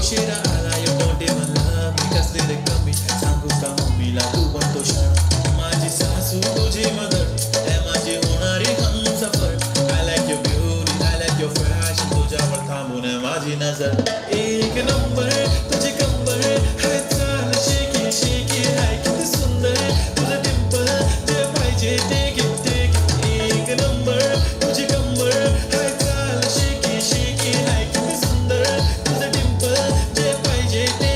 उशिरा आला यो कोणते मला मी कसले रे कमी सांगू का मम्मीला तू बनतो शाळा माझी सासू तुझी मदर हे माझी होणारी Humsafar I like your beauty I like your fashion तुझ्यावर थांबून आहे माझी नजर एक नंबर तुझी कंबर हाय चाल शेकी शेकी हाय किती सुंदर तुझं डिंपल जे पाहिजे ते एक नंबर तुझी कंबर हाय चाल शेकी शेकी हाय किती सुंदर तुझं डिंपल जे पाहिजे ते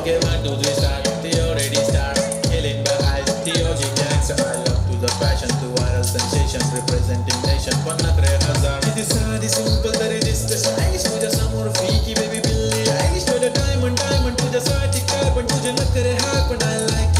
Okay, 1, 2, 3, start. The already start. Killing the eyes. The OG gangster. I love to the fashion, to viral sensation, representing nation. पन्ना करे हजार. किती साधी simple तरी दिसते stylish. तुझ्या समोर freaky baby Billie Eilish. तुझ्या diamond तुझ्यासाठी काय पण तुझे नखरे हाय पण I like it.